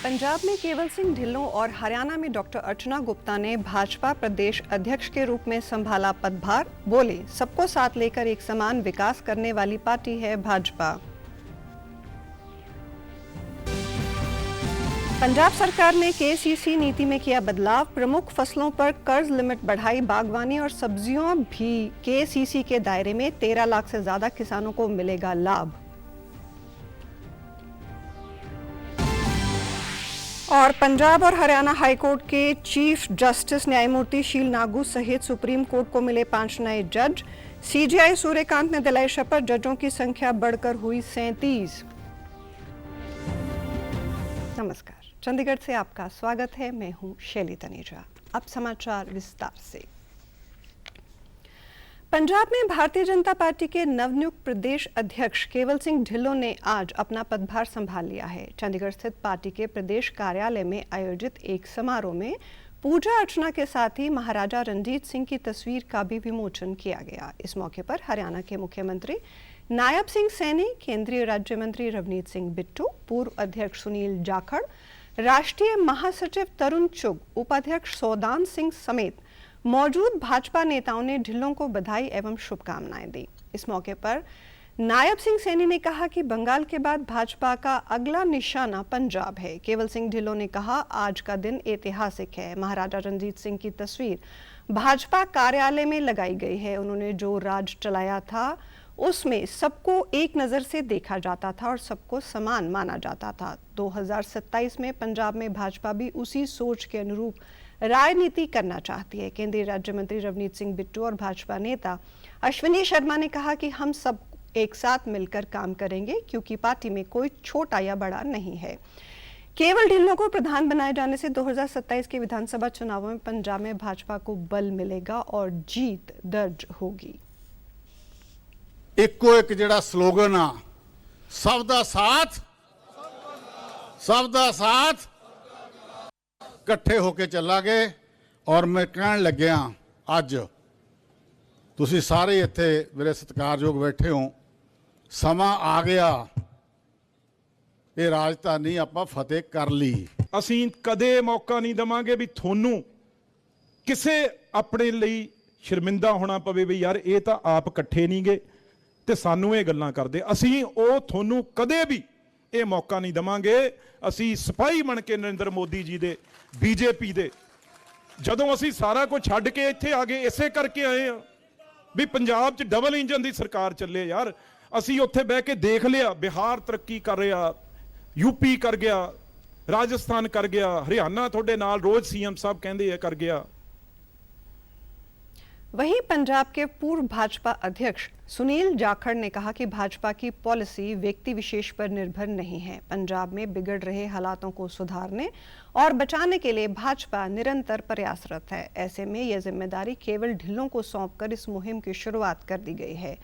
पंजाब में केवल सिंह ढिल्लों और हरियाणा में डॉक्टर अर्चना गुप्ता ने भाजपा प्रदेश अध्यक्ष के रूप में संभाला पदभार। बोले, सबको साथ लेकर एक समान विकास करने वाली पार्टी है भाजपा। पंजाब सरकार ने केसीसी नीति में किया बदलाव। प्रमुख फसलों पर कर्ज लिमिट बढ़ाई। बागवानी और सब्जियों भी केसीसी के दायरे में। 13 लाख से ज्यादा किसानों को मिलेगा लाभ। और पंजाब और हरियाणा हाईकोर्ट के चीफ जस्टिस न्यायमूर्ति शील नागू सहित सुप्रीम कोर्ट को मिले 5 नए जज। सीजेआई सूर्यकांत ने दिलाई शपथ। जजों की संख्या बढ़कर हुई 37। नमस्कार, चंडीगढ़ से आपका स्वागत है। मैं हूं शैली तनेजा। अब समाचार विस्तार से। पंजाब में भारतीय जनता पार्टी के नवनियुक्त प्रदेश अध्यक्ष केवल सिंह ढिल्लों ने आज अपना पदभार संभाल लिया है। चंडीगढ़ स्थित पार्टी के प्रदेश कार्यालय में आयोजित एक समारोह में पूजा अर्चना के साथ ही महाराजा रणजीत सिंह की तस्वीर का भी विमोचन किया गया। इस मौके पर हरियाणा के मुख्यमंत्री नायब सिंह सैनी, केंद्रीय राज्य मंत्री रवनीत सिंह बिट्टू, पूर्व अध्यक्ष सुनील जाखड़, राष्ट्रीय महासचिव तरुण चुग, उपाध्यक्ष सौदान सिंह समेत मौजूद भाजपा नेताओं ने ढिल्लों को बधाई एवं शुभकामनाएं दी। इस मौके पर नायब सिंह सैनी ने कहा कि बंगाल के बाद भाजपा का अगला निशाना पंजाब है। केवल सिंह ढिल्लों ने कहा, आज का दिन ऐतिहासिक है। महाराजा रणजीत सिंह की तस्वीर भाजपा कार्यालय में लगाई गई है। उन्होंने जो राज चलाया था उसमें सबको एक नजर से देखा जाता था और सबको समान माना जाता था। 2027 में पंजाब में भाजपा भी उसी सोच के अनुरूप राजनीति करना चाहती है। केंद्रीय राज्य मंत्री रवनीत सिंह बिट्टू और भाजपा नेता अश्विनी शर्मा ने कहा कि हम सब एक साथ मिलकर काम करेंगे, क्योंकि पार्टी में कोई छोटा या बड़ा नहीं है। केवल ढिल्लों को प्रधान बनाए जाने से 2027 के विधानसभा चुनावों में पंजाब में भाजपा को बल मिलेगा और जीत दर्ज होगी। इको एक जिहड़ा स्लोगन आ, सबदा साथ इकट्ठे होके चलांगे। और मैं कहण लग्या, अज तुसीं सारे इत्थे मेरे सत्कारयोग बैठे हो, समा आ गया, ये राजधानी आपां फतेह कर ली। असीं कदे मौका नहीं देवांगे भी थोनू किसे अपने लिए शर्मिंदा होना पवे भी यार ये तो आप इकट्ठे नहीं गए ते सानू ये गल्लां करदे। असीं ओ थोनू कदे भी ये मौका नहीं देवांगे। असीं सिपाही बन के नरेंद्र मोदी जी दे, बीजेपी दे, जदों असीं सारा कुछ छड्ड के इत्थे आ गए, इसे करके आए हैं भी पंजाब च डबल इंजन की सरकार चले। यार असीं उत्थे बह के देख लिया, बिहार तरक्की कर रहा, यूपी कर गया, राजस्थान कर गया, हरियाणा थोड़े नाल रोज सीएम साहब कहंदे है कर गया। वहीं पंजाब के पूर्व भाजपा अध्यक्ष सुनील जाखड़ ने कहा कि भाजपा की पॉलिसी व्यक्ति विशेष पर निर्भर नहीं है। पंजाब में बिगड़ रहे हालातों को सुधारने और बचाने के लिए भाजपा निरंतर प्रयासरत है। ऐसे में यह जिम्मेदारी केवल ढिल्लों को सौंपकर इस मुहिम की शुरुआत कर दी गई है।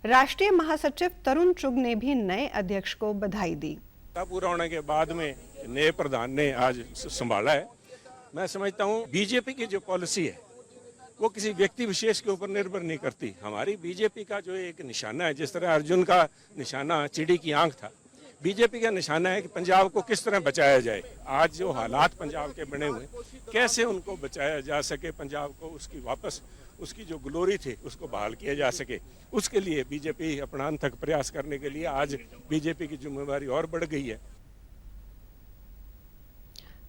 राष्ट्रीय महासचिव तरुण चुग ने भी नए अध्यक्ष को बधाई दी। पूरा होने के बाद में नए प्रधान ने आज संभाला है। मैं समझता हूँ बीजेपी की जो पॉलिसी है वो किसी व्यक्ति विशेष के ऊपर निर्भर नहीं करती। हमारी बीजेपी का जो एक निशाना है, जिस तरह अर्जुन का निशाना चिड़ी की आंख था, बीजेपी का निशाना है कि पंजाब को किस तरह बचाया जाए। आज जो हालात पंजाब के बने हुए, कैसे उनको बचाया जा सके, पंजाब को उसकी वापस उसकी जो ग्लोरी थी उसको बहाल किया जा सके, उसके लिए बीजेपी अपना अनथक प्रयास करने के लिए आज बीजेपी की जिम्मेदारी और बढ़ गई है।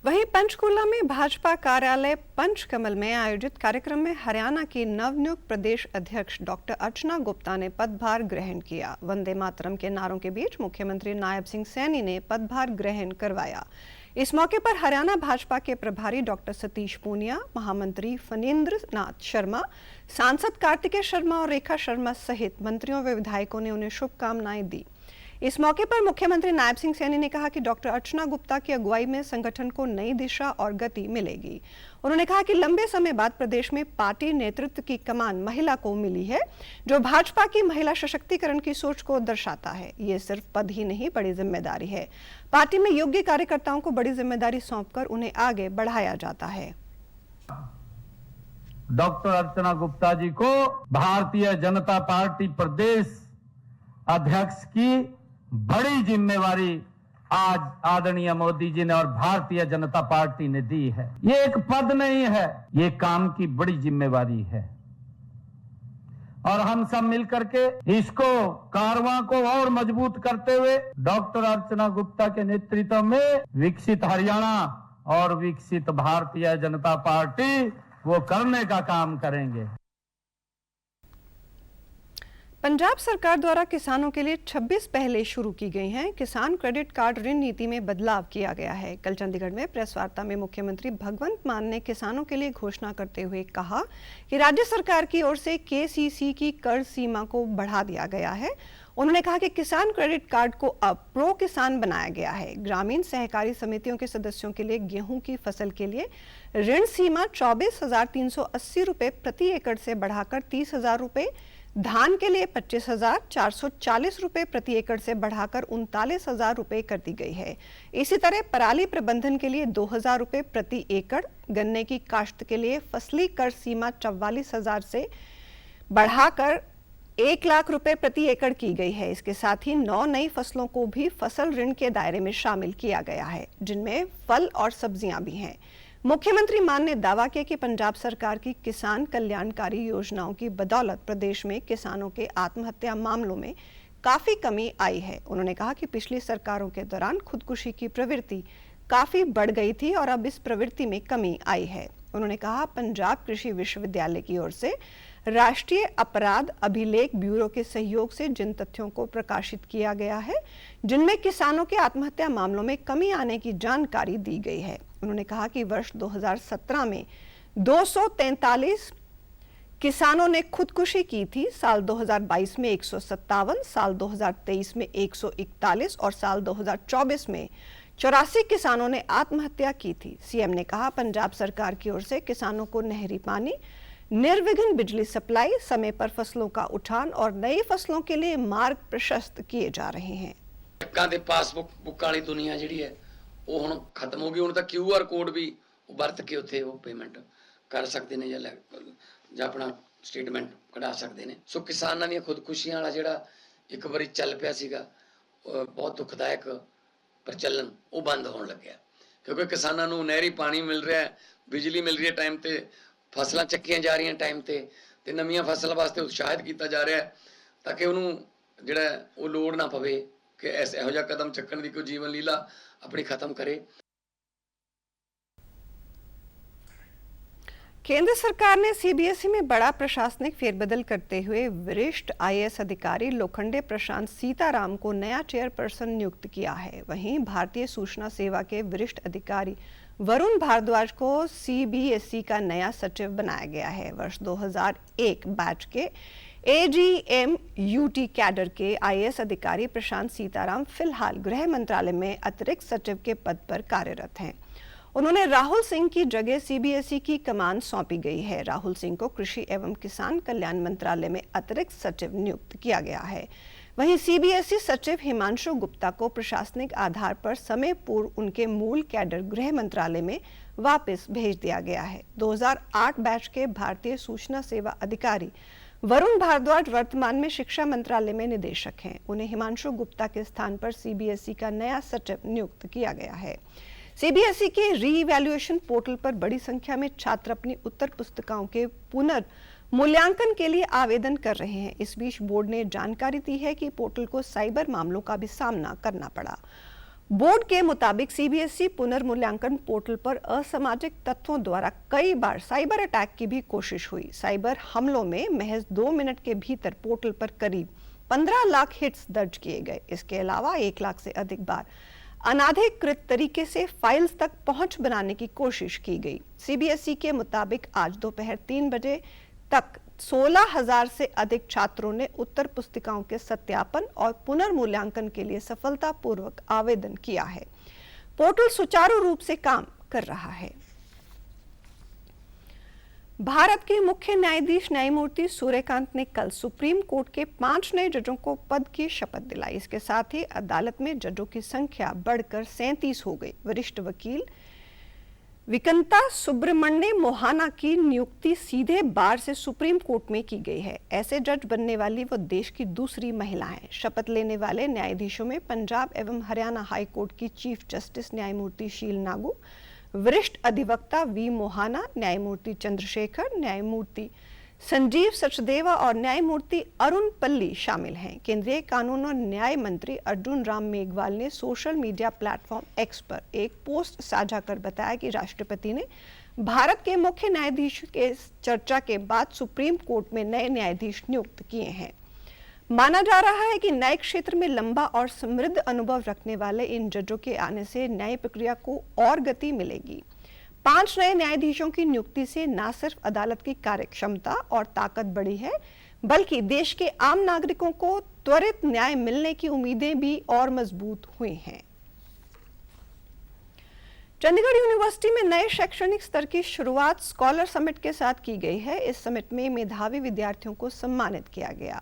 वहीं पंचकूला में भाजपा कार्यालय पंचकमल में आयोजित कार्यक्रम में हरियाणा की नवनियुक्त प्रदेश अध्यक्ष डॉक्टर अर्चना गुप्ता ने पदभार ग्रहण किया। वंदे मातरम के नारों के बीच मुख्यमंत्री नायब सिंह सैनी ने पदभार ग्रहण करवाया। इस मौके पर हरियाणा भाजपा के प्रभारी डॉक्टर सतीश पूनिया, महामंत्री फणींद्र नाथ शर्मा, सांसद कार्तिकेय शर्मा और रेखा शर्मा सहित मंत्रियों व विधायकों ने उन्हें शुभकामनाएं दी। इस मौके पर मुख्यमंत्री नायब सिंह सैनी ने कहा कि डॉक्टर अर्चना गुप्ता की अगुवाई में संगठन को नई दिशा और गति मिलेगी। उन्होंने कहा कि लंबे समय बाद प्रदेश में पार्टी नेतृत्व की कमान महिला को मिली है, जो भाजपा की महिला सशक्तिकरण की सोच को दर्शाता है। ये सिर्फ पद ही नहीं, बड़ी जिम्मेदारी है। पार्टी में योग्य कार्यकर्ताओं को बड़ी जिम्मेदारी सौंपकर उन्हें आगे बढ़ाया जाता है। डॉक्टर अर्चना गुप्ता जी को भारतीय जनता पार्टी प्रदेश अध्यक्ष की बड़ी जिम्मेवारी आज आदरणीय मोदी जी ने और भारतीय जनता पार्टी ने दी है। ये एक पद नहीं है, ये काम की बड़ी जिम्मेवारी है और हम सब मिलकर के इसको कारवां को और मजबूत करते हुए डॉक्टर अर्चना गुप्ता के नेतृत्व में विकसित हरियाणा और विकसित भारतीय जनता पार्टी वो करने का काम करेंगे। पंजाब सरकार द्वारा किसानों के लिए 26 पहलें शुरू की गई हैं। किसान क्रेडिट कार्ड ऋण नीति में बदलाव किया गया है। कल चंडीगढ़ में प्रेस वार्ता में मुख्यमंत्री भगवंत मान ने किसानों के लिए घोषणा करते हुए कहा कि राज्य सरकार की ओर से केसीसी की कर्ज सीमा को बढ़ा दिया गया है। उन्होंने कहा कि किसान क्रेडिट कार्ड को अब प्रो किसान बनाया गया है। ग्रामीण सहकारी समितियों के सदस्यों के लिए गेहूं की फसल के लिए ऋण सीमा 24,380 रुपये प्रति एकड़ से बढ़ाकर 30,000 रुपये, धान के लिए 25,440 रुपये प्रति एकड़ से बढ़ाकर 39,000 रुपये कर दी गई है। इसी तरह पराली प्रबंधन के लिए 2,000 रुपये प्रति एकड़, गन्ने की काश्त के लिए फसली कर सीमा 44,000 से बढ़ाकर 1 लाख रुपए प्रति एकड़ की गई है। इसके साथ ही 9 नई फसलों को भी फसल ऋण के दायरे में शामिल किया गया है, जिनमें फल और सब्जियां भी हैं। मुख्यमंत्री मान ने दावा किया कि पंजाब सरकार की किसान कल्याणकारी योजनाओं की बदौलत प्रदेश में किसानों के आत्महत्या मामलों में काफी कमी आई है। उन्होंने कहा कि पिछली सरकारों के दौरान खुदकुशी की प्रवृत्ति काफी बढ़ गई थी और अब इस प्रवृत्ति में कमी आई है। उन्होंने कहा पंजाब कृषि विश्वविद्यालय की ओर से राष्ट्रीय अपराध अभिलेख ब्यूरो के सहयोग से जिन तथ्यों को प्रकाशित किया गया है, जिनमें किसानों के आत्महत्या मामलों में कमी आने की जानकारी दी गई है। उन्होंने कहा कि वर्ष 2017 में 243 किसानों ने खुदकुशी की थी, साल 2022 में 157, साल 2023 में 141 और साल 2024 में 84 किसानों ने आत्महत्या की थी। सीएम ने कहा पंजाब सरकार की ओर से किसानों को नहरी पानी, निर्विघ्न बिजली सप्लाई, समय पर फसलों का उठान और नई फसलों के लिए मार्ग प्रशस्त किए जा रहे हैं। चेकां ते पासबुक वाली दुनिया जिहड़ी है वो हुण खत्म हो गई। हुण तां QR कोड भी वरत के उत्थे वो पेमेंट कर सकते ने जां अपना स्टेटमेंट कढा सकते ने। सो किसानां दी खुदकुशियां वाला जिहड़ा एक वारी चल पिया सीगा बहुत दुखदायक प्रचलन वो बंद होण लग्या, क्योंकि किसानां नूं नहरी पानी मिल रहा है, बिजली मिल रही है टाइम ते, फसलां चक्कीਆਂ जा रही टाइम ते नवीं फसल वास्ते उत्साहित किया जा रहा है ताकि उन्होंने जिहड़ा वो लोड़ ना पवे कि इहो जिहा कदम चक्कण दी कोई जीवन लीला अपनी खत्म करे। केंद्र सरकार ने सीबीएसई में बड़ा प्रशासनिक फेरबदल करते हुए वरिष्ठ आईएएस अधिकारी लोखंडे प्रशांत सीताराम को नया चेयरपर्सन नियुक्त किया है। वहीं भारतीय सूचना सेवा के वरिष्ठ अधिकारी वरुण भारद्वाज को सीबीएसई का नया सचिव बनाया गया है। वर्ष 2001 बैच के एजीएमयूटी कैडर के आईएएस अधिकारी प्रशांत सीताराम फिलहाल गृह मंत्रालय में अतिरिक्त सचिव के पद पर कार्यरत हैं। उन्होंने राहुल सिंह की जगह सीबीएसई की कमान सौंपी गई है। राहुल सिंह को कृषि एवं किसान कल्याण मंत्रालय में अतिरिक्त सचिव नियुक्त किया गया है। वहीं सीबीएसई सचिव हिमांशु गुप्ता को प्रशासनिक आधार पर समय पूर्व उनके मूल कैडर गृह मंत्रालय में वापस भेज दिया गया है। 2008 बैच के भारतीय सूचना सेवा अधिकारी वरुण भारद्वाज वर्तमान में शिक्षा मंत्रालय में निदेशक हैं। उन्हें हिमांशु गुप्ता के स्थान पर सीबीएसई का नया सचिव नियुक्त किया गया है। सीबीएसई के रीइवैल्यूएशन पोर्टल पर बड़ी संख्या में छात्र अपनी उत्तर पुस्तिकाओं के पुनर्मूल्यांकन के लिए आवेदन कर रहे हैं। इस बीच बोर्ड ने जानकारी दी है कि पोर्टल को साइबर मामलों का भी सामना करना पड़ा। बोर्ड के मुताबिक सीबीएसई पुनर्मूल्यांकन पोर्टल पर असामाजिक तत्वों द्वारा कई बार साइबर अटैक की भी कोशिश हुई। साइबर हमलों में महज 2 मिनट के भीतर पोर्टल पर करीब 15 लाख हिट्स दर्ज किए गए। इसके अलावा 1 लाख से अधिक बार अनाधिकृत तरीके से फाइल्स तक पहुंच बनाने की कोशिश की गई। सीबीएसई के मुताबिक आज दोपहर 3 बजे तक 16,000 से अधिक छात्रों ने उत्तर पुस्तिकाओं के सत्यापन और पुनर्मूल्यांकन के लिए सफलतापूर्वक आवेदन किया है। पोर्टल सुचारू रूप से काम कर रहा है। भारत के मुख्य न्यायाधीश न्यायमूर्ति सूर्यकांत ने कल सुप्रीम कोर्ट के 5 नए जजों को पद की शपथ दिलाई। इसके साथ ही अदालत में जजों की संख्या बढ़कर 37 हो गई। वरिष्ठ वकील विकंता सुब्रमण्य मोहाना की नियुक्ति सीधे बार से सुप्रीम कोर्ट में की गई है। ऐसे जज बनने वाली वो देश की दूसरी महिला हैं। शपथ लेने वाले न्यायाधीशों में पंजाब एवं हरियाणा हाई कोर्ट की चीफ जस्टिस न्यायमूर्ति शील नागू, वरिष्ठ अधिवक्ता वी मोहाना, न्यायमूर्ति चंद्रशेखर, न्यायमूर्ति संजीव सचदेवा और न्यायमूर्ति अरुण पल्ली शामिल हैं। केंद्रीय कानून और न्याय मंत्री अर्जुन राम मेघवाल ने सोशल मीडिया प्लेटफॉर्म एक्स पर एक पोस्ट साझा कर बताया कि राष्ट्रपति ने भारत के मुख्य न्यायाधीश के चर्चा के बाद सुप्रीम कोर्ट में नए न्यायाधीश नियुक्त किए हैं। माना जा रहा है कि न्यायिक क्षेत्र में लंबा और समृद्ध अनुभव रखने वाले इन जजों के आने से न्याय प्रक्रिया को और गति मिलेगी। 5 नए न्यायाधीशों की नियुक्ति से न सिर्फ अदालत की कार्यक्षमता और ताकत बढ़ी है, बल्कि देश के आम नागरिकों को त्वरित न्याय मिलने की उम्मीदें भी और मजबूत हुई हैं। चंडीगढ़ यूनिवर्सिटी में नए शैक्षणिक स्तर की शुरुआत स्कॉलर समिट के साथ की गई है। इस समिट में मेधावी विद्यार्थियों को सम्मानित किया गया।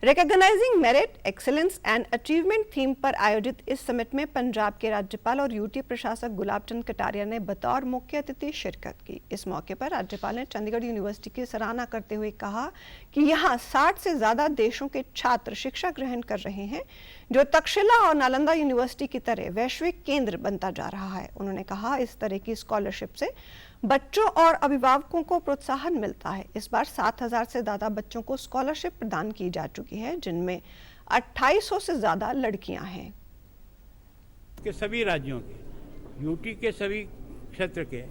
Recognising merit, excellence and achievement theme पर आयोजित इस समिट में पंजाब के राज्यपाल और यूटी प्रशासक गुलाब चंद कटारिया ने बतौर मुख्य अतिथि शिरकत की। इस मौके पर राज्यपाल ने चंडीगढ़ यूनिवर्सिटी की सराहना करते हुए कहा कि यहाँ 60 से ज्यादा देशों के छात्र शिक्षा ग्रहण कर रहे हैं, जो तक्षशिला और नालंदा यूनिवर्सिटी की तरह वैश्विक केंद्र बनता जा रहा है। उन्होंने कहा, इस तरह की स्कॉलरशिप से बच्चों और अभिभावकों को प्रोत्साहन मिलता है। इस बार 7000 से ज्यादा बच्चों को स्कॉलरशिप प्रदान की जा चुकी है, जिनमें 2800 से ज्यादा लड़कियां हैं। के सभी राज्यों के, यूटी के सभी क्षेत्र के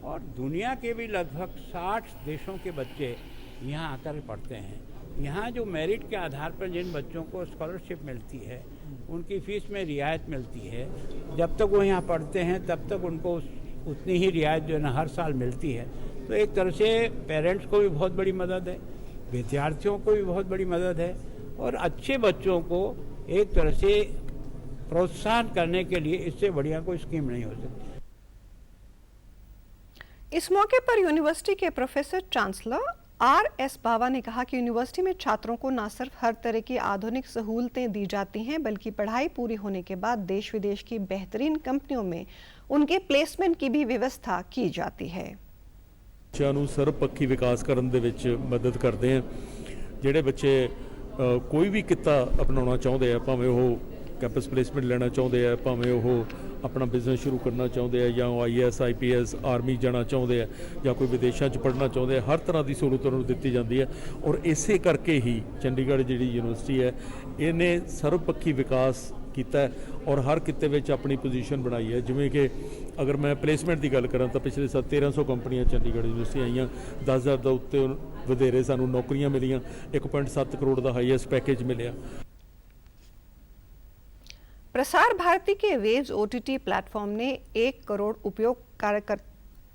और दुनिया के भी लगभग 60 देशों के बच्चे यहाँ आकर पढ़ते हैं। यहाँ जो मेरिट के आधार पर जिन बच्चों को स्कॉलरशिप मिलती है, उनकी फीस में रियायत मिलती है। जब तक वो यहाँ पढ़ते हैं तब तक उनको उतनी ही रियायत जो है ना हर साल मिलती है। तो एक तरह से पेरेंट्स को भी बहुत बड़ी मदद है, विद्यार्थियों को भी बहुत बड़ी मदद है और अच्छे बच्चों को एक तरह से प्रोत्साहन करने के लिए इससे बढ़िया कोई स्कीम नहीं हो सकती। इस मौके पर यूनिवर्सिटी के प्रोफेसर चांसलर आर.एस. बावा ने कहा कि यूनिवर्सिटी में छात्रों को न सिर्फ हर तरह की आधुनिक सहूलतें दी जाती हैं, बल्कि पढ़ाई पूरी होने के बाद देश विदेश की बेहतरीन कंपनियों में उनके प्लेसमेंट की भी व्यवस्था की जाती है। ਬੱਚਿਆਂ ਨੂੰ ਸਰਬਪੱਖੀ ਵਿਕਾਸ ਕਰਨ ਦੇ ਵਿੱਚ ਮਦਦ ਕਰਦੇ ਆ। ਜਿਹੜੇ ਬੱਚੇ ਕੋਈ ਵੀ ਕਿੱਤਾ ਅਪਣਾਉਣਾ ਚਾਹੁੰਦੇ ਆ, ਭਾਵੇਂ ਉਹ ਕੈਂਪਸ ਪਲੇਸਮੈਂਟ ਲੈਣਾ ਚਾਹੁੰਦੇ ਆ, ਭਾਵੇਂ ਉਹ ਆਪਣਾ ਬਿਜ਼ਨਸ ਸ਼ੁਰੂ ਕਰਨਾ ਚਾਹੁੰਦੇ ਆ, ਜਾਂ IAS IPS ਆਰਮੀ ਜਾਣਾ ਚਾਹੁੰਦੇ ਆ, ਜਾਂ ਕੋਈ ਵਿਦੇਸ਼ਾਂ 'ਚ ਪੜ੍ਹਨਾ ਚਾਹੁੰਦੇ ਆ, ਹਰ ਤਰ੍ਹਾਂ ਦੀ ਸਹੂਲਤ ਉਹਨਾਂ ਨੂੰ ਦਿੱਤੀ ਜਾਂਦੀ ਹੈ। ਔਰ ਇਸੇ ਕਰਕੇ ਹੀ ਚੰਡੀਗੜ੍ਹ ਜਿਹੜੀ ਯੂਨੀਵਰਸਿਟੀ ਹੈ, ਇਹਨੇ ਸਰਬਪੱਖੀ ਵਿਕਾਸ ਕੀਤਾ और हर किते ਵਿੱਚ ਆਪਣੀ ਪੋਜੀਸ਼ਨ ਬਣਾਈ ਹੈ। ਜਿਵੇਂ ਕਿ ਅਗਰ ਮੈਂ ਪਲੇਸਮੈਂਟ ਦੀ ਗੱਲ ਕਰਾਂ ਤਾਂ ਪਿਛਲੇ ਸਾਲ 1300 ਕੰਪਨੀਆਂ ਚੰਡੀਗੜ੍ਹ ਯੂਨੀਵਰਸਿਟੀ ਆਈਆਂ, 10000 ਦਾ ਉੱਤੇ ਵਧੇਰੇ ਸਾਨੂੰ ਨੌਕਰੀਆਂ ਮਿਲੀਆਂ, 1.7 ਕਰੋੜ ਦਾ ਹਾਈਐਸਟ पैकेज मिलिया। प्रसार भारती के वेव्स OTT प्लेटफॉर्म ने 1 करोड़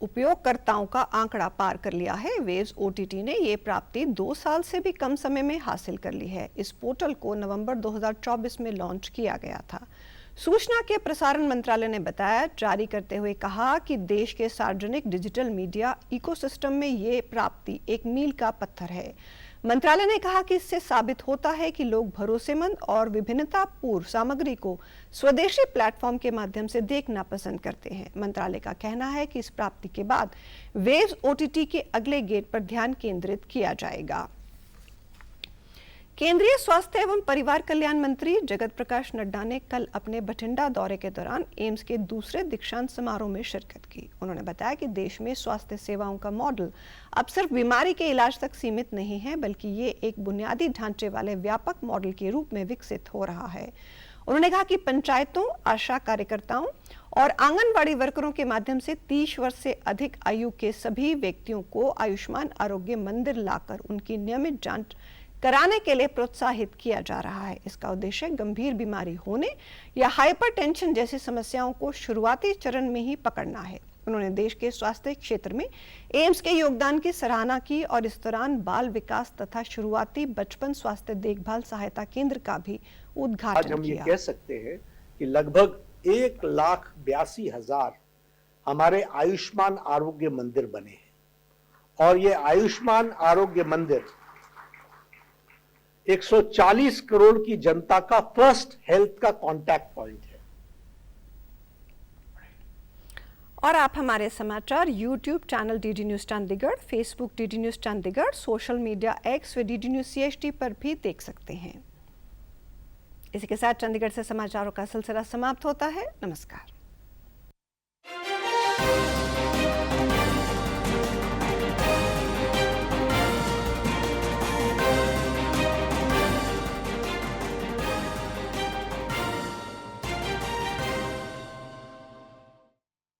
उपयोगकर्ताओं का आंकड़ा पार कर लिया है। वेव्स OTT ने ये प्राप्ति 2 साल से भी कम समय में हासिल कर ली है। इस पोर्टल को नवंबर 2024 में लॉन्च किया गया था। सूचना के प्रसारण मंत्रालय ने बताया, जारी करते हुए कहा कि देश के सार्वजनिक डिजिटल मीडिया इकोसिस्टम में ये प्राप्ति एक मील का पत्थर है। मंत्रालय ने कहा कि इससे साबित होता है कि लोग भरोसेमंद और विभिन्नतापूर्ण सामग्री को स्वदेशी प्लेटफॉर्म के माध्यम से देखना पसंद करते हैं। मंत्रालय का कहना है कि इस प्राप्ति के बाद वेव्स OTT के अगले गेट पर ध्यान केंद्रित किया जाएगा। केंद्रीय स्वास्थ्य एवं परिवार कल्याण मंत्री जगत प्रकाश नड्डा ने कल अपने बठिंडा दौरे के दौरान एम्स के दूसरे दीक्षांत समारोह में शिरकत की। उन्होंने बताया कि देश में स्वास्थ्य सेवाओं का मॉडल अब सिर्फ बीमारी के इलाज तक सीमित नहीं है, बल्कि ये एक बुनियादी ढांचे वाले व्यापक मॉडल के रूप में विकसित हो रहा है। उन्होंने कहा कि पंचायतों, आशा कार्यकर्ताओं और आंगनबाड़ी वर्करों के माध्यम से 30 वर्ष से अधिक आयु के सभी व्यक्तियों को आयुष्मान आरोग्य मंदिर लाकर उनकी नियमित जांच कराने के लिए प्रोत्साहित किया जा रहा है। इसका उद्देश्य गंभीर बीमारी होने या हाइपरटेंशन जैसी समस्याओं को शुरुआती चरण में ही पकड़ना है। उन्होंने देश के स्वास्थ्य क्षेत्र में एम्स के योगदान की सराहना की और इस दौरान बाल विकास तथा शुरुआती बचपन स्वास्थ्य देखभाल सहायता केंद्र का भी उद्घाटन किया। आज हम ये कह सकते हैं कि लगभग 1,82,000 हमारे आयुष्मान आरोग्य मंदिर बने हैं और ये आयुष्मान आरोग्य मंदिर 140 करोड़ की जनता का फर्स्ट हेल्थ का कांटेक्ट पॉइंट है। और आप हमारे समाचार YouTube channel DD news Chandigarh, Facebook DD news Chandigarh, social media X व DD न्यूज़ CHD पर भी देख सकते हैं। इसी के साथ चंडीगढ़ से समाचारों का सिलसिला समाप्त होता है। नमस्कार।